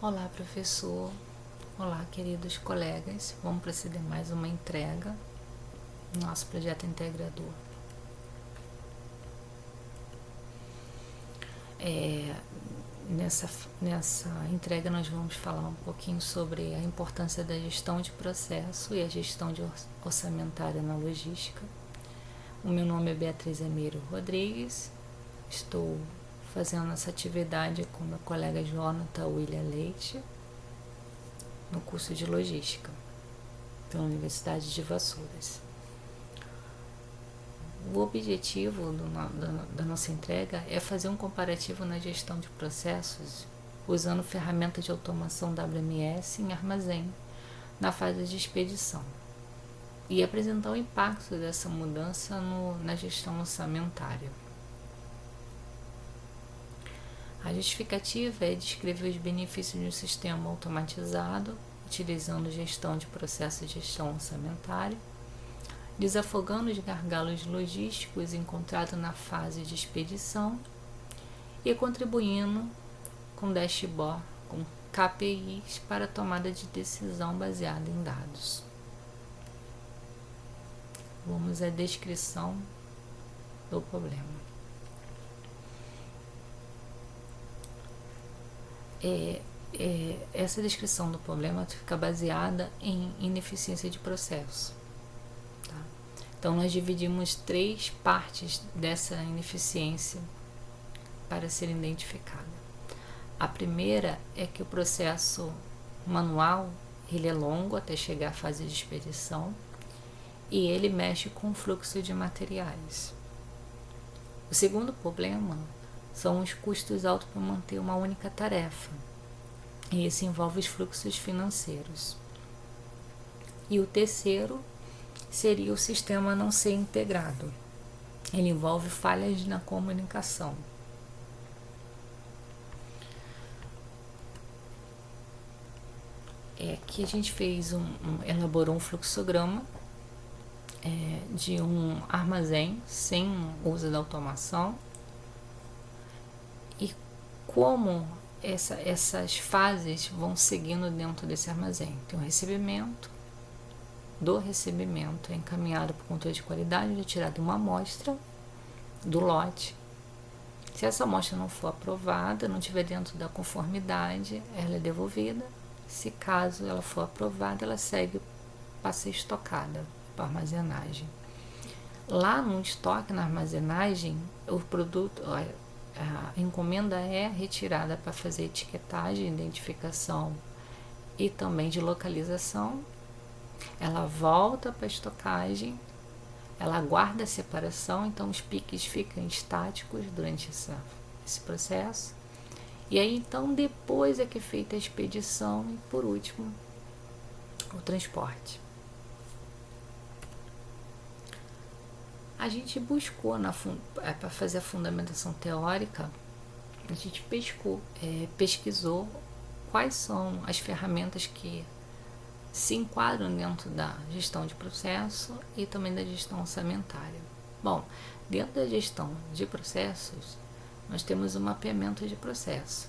Olá, professor. Olá, queridos colegas. Vamos proceder mais uma entrega do nosso projeto integrador. Nessa entrega nós vamos falar um pouquinho sobre a importância da gestão de processo e a gestão orçamentária na logística. O meu nome é Beatriz Emílio Rodrigues. Estou fazendo essa atividade com meu colega Jonathan William Leite, no curso de Logística, pela Universidade de Vassouras. O objetivo da nossa entrega é fazer um comparativo na gestão de processos usando ferramenta de automação WMS em armazém, na fase de expedição, e apresentar o impacto dessa mudança na gestão orçamentária. A justificativa é descrever os benefícios de um sistema automatizado, utilizando gestão de processo e gestão orçamentária, desafogando os gargalos logísticos encontrados na fase de expedição e contribuindo com dashboard, com KPIs para a tomada de decisão baseada em dados. Vamos à descrição do problema. Essa descrição do problema fica baseada em ineficiência de processo. Tá? Então, nós dividimos 3 partes dessa ineficiência para ser identificada. A primeira é que o processo manual ele é longo até chegar à fase de expedição e ele mexe com o fluxo de materiais. O segundo problema são os custos altos para manter uma única tarefa, e isso envolve os fluxos financeiros. E o terceiro seria o sistema não ser integrado. Ele envolve falhas na comunicação. Aqui a gente elaborou um fluxograma de um armazém sem uso da automação, e como essas fases vão seguindo dentro desse armazém. Tem o recebimento, do recebimento é encaminhado para o controle de qualidade, retirada uma amostra do lote. Se essa amostra não for aprovada, não estiver dentro da conformidade, ela é devolvida. Se caso ela for aprovada, ela segue para ser estocada, para armazenagem. Lá no estoque, na armazenagem, o produto, a encomenda é retirada para fazer etiquetagem, identificação e também de localização. Ela volta para a estocagem, ela aguarda a separação, então os piques ficam estáticos durante esse processo. E aí então depois é que é feita a expedição e por último o transporte. A gente buscou para fazer a fundamentação teórica, a gente pesquisou quais são as ferramentas que se enquadram dentro da gestão de processo e também da gestão orçamentária. Bom, dentro da gestão de processos, nós temos o mapeamento de processo.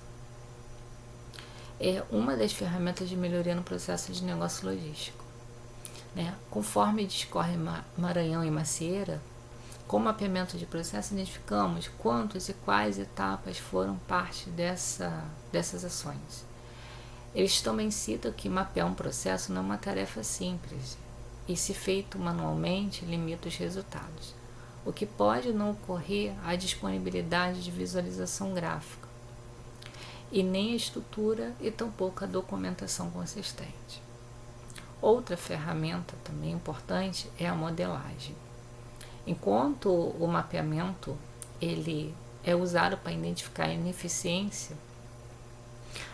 É uma das ferramentas de melhoria no processo de negócio logístico. Conforme discorre Maranhão e Macieira, com o mapeamento de processo, identificamos quantas e quais etapas foram parte dessas ações. Eles também citam que mapear um processo não é uma tarefa simples, e se feito manualmente, limita os resultados. O que pode não ocorrer a disponibilidade de visualização gráfica, e nem a estrutura e tampouco a documentação consistente. Outra ferramenta também importante é a modelagem. Enquanto o mapeamento ele é usado para identificar a ineficiência,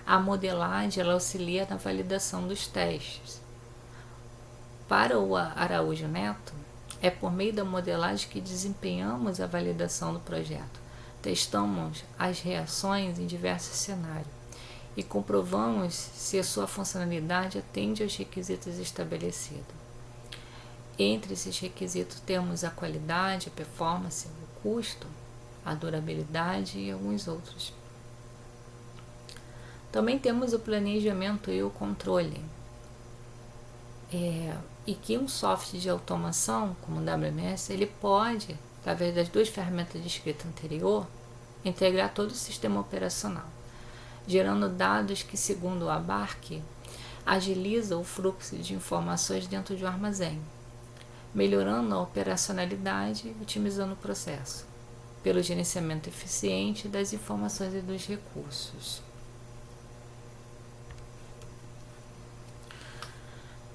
a modelagem ela auxilia na validação dos testes. Para o Araújo Neto, é por meio da modelagem que desempenhamos a validação do projeto. Testamos as reações em diversos cenários e comprovamos se a sua funcionalidade atende aos requisitos estabelecidos. Entre esses requisitos temos a qualidade, a performance, o custo, a durabilidade e alguns outros. Também temos o planejamento e o controle. E que um software de automação, como o WMS, ele pode, através das duas ferramentas descritas anterior, integrar todo o sistema operacional, gerando dados que, segundo o Abarque, agiliza o fluxo de informações dentro de um armazém, melhorando a operacionalidade e otimizando o processo, pelo gerenciamento eficiente das informações e dos recursos.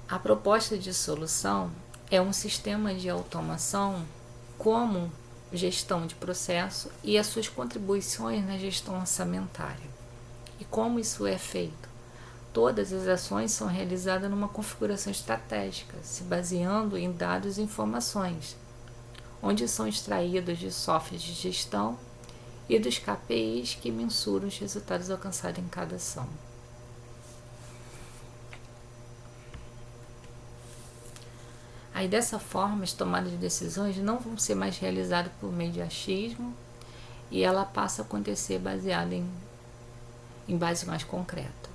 A proposta de solução é um sistema de automação como gestão de processo e as suas contribuições na gestão orçamentária. E como isso é feito? Todas as ações são realizadas numa configuração estratégica, se baseando em dados e informações, onde são extraídos de softwares de gestão e dos KPIs que mensuram os resultados alcançados em cada ação. Aí, dessa forma, as tomadas de decisões não vão ser mais realizadas por meio de achismo e ela passa a acontecer baseada em base mais concreta.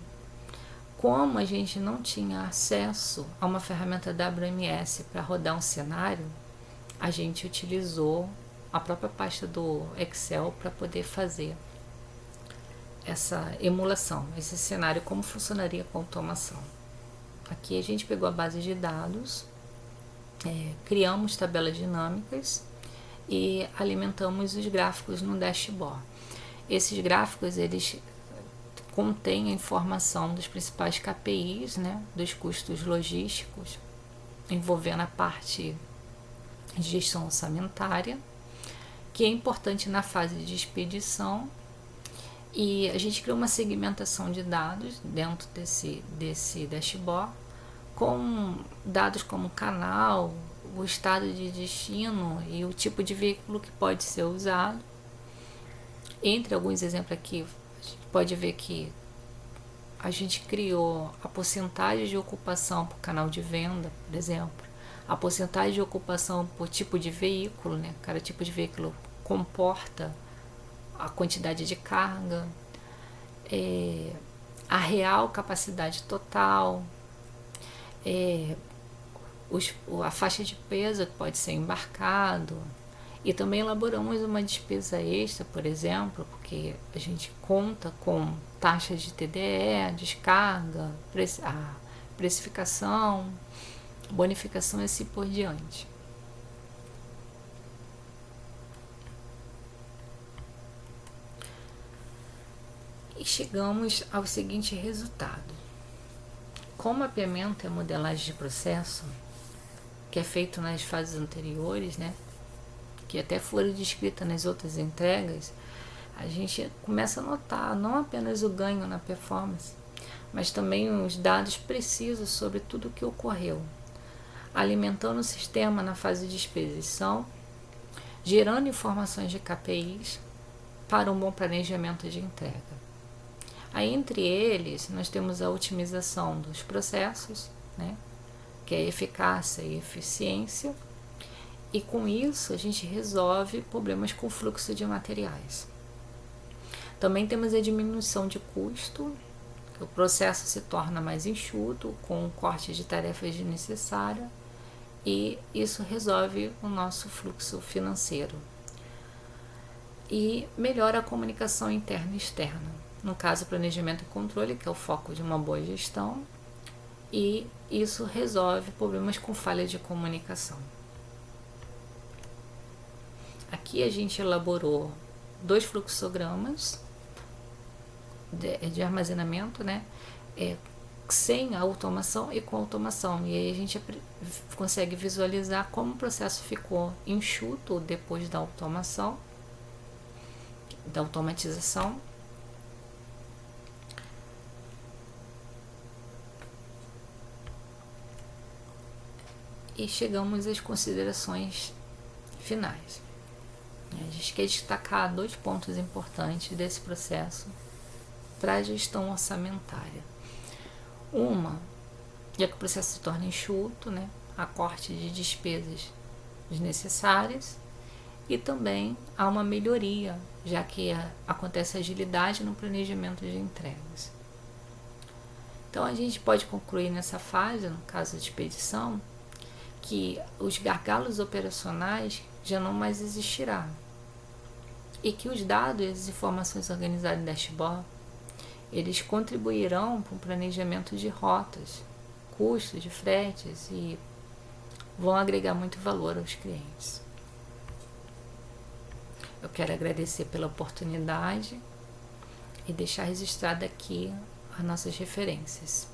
Como a gente não tinha acesso a uma ferramenta WMS para rodar um cenário, a gente utilizou a própria pasta do Excel para poder fazer essa emulação, esse cenário, como funcionaria com automação. Aqui a gente pegou a base de dados, criamos tabelas dinâmicas e alimentamos os gráficos no dashboard. Esses gráficos, eles contêm a informação dos principais KPIs, dos custos logísticos, envolvendo a parte de gestão orçamentária, que é importante na fase de expedição, e a gente criou uma segmentação de dados dentro desse dashboard, com dados como canal, o estado de destino e o tipo de veículo que pode ser usado. Entre alguns exemplos aqui, a gente pode ver que a gente criou a porcentagem de ocupação por canal de venda, por exemplo, a porcentagem de ocupação por tipo de veículo, cada tipo de veículo comporta a quantidade de carga, a real capacidade total, a faixa de peso que pode ser embarcado, e também elaboramos uma despesa extra, por exemplo, porque a gente conta com taxas de TDE, descarga, a precificação, bonificação e assim por diante. E chegamos ao seguinte resultado. Com o mapeamento e a modelagem de processo, que é feito nas fases anteriores, que até foram descritas nas outras entregas, a gente começa a notar não apenas o ganho na performance, mas também os dados precisos sobre tudo o que ocorreu, alimentando o sistema na fase de expedição, gerando informações de KPIs para um bom planejamento de entrega. Aí, entre eles, nós temos a otimização dos processos, que é eficácia e eficiência, e com isso a gente resolve problemas com fluxo de materiais. Também temos a diminuição de custo, que o processo se torna mais enxuto, com o corte de tarefas desnecessárias, e isso resolve o nosso fluxo financeiro. E melhora a comunicação interna e externa. No caso, planejamento e controle, que é o foco de uma boa gestão, e isso resolve problemas com falha de comunicação. Aqui a gente elaborou 2 fluxogramas de armazenamento, sem a automação e com automação, e aí a gente consegue visualizar como o processo ficou enxuto depois da automatização, e chegamos às considerações finais. A gente quer destacar 2 pontos importantes desse processo para a gestão orçamentária. Uma, já que o processo se torna enxuto, há corte de despesas desnecessárias, e também há uma melhoria, já que acontece agilidade no planejamento de entregas. Então a gente pode concluir nessa fase, no caso da expedição, que os gargalos operacionais já não mais existirão e que os dados e as informações organizadas em dashboard eles contribuirão para o planejamento de rotas, custos de fretes e vão agregar muito valor aos clientes. Eu quero agradecer pela oportunidade e deixar registrado aqui as nossas referências.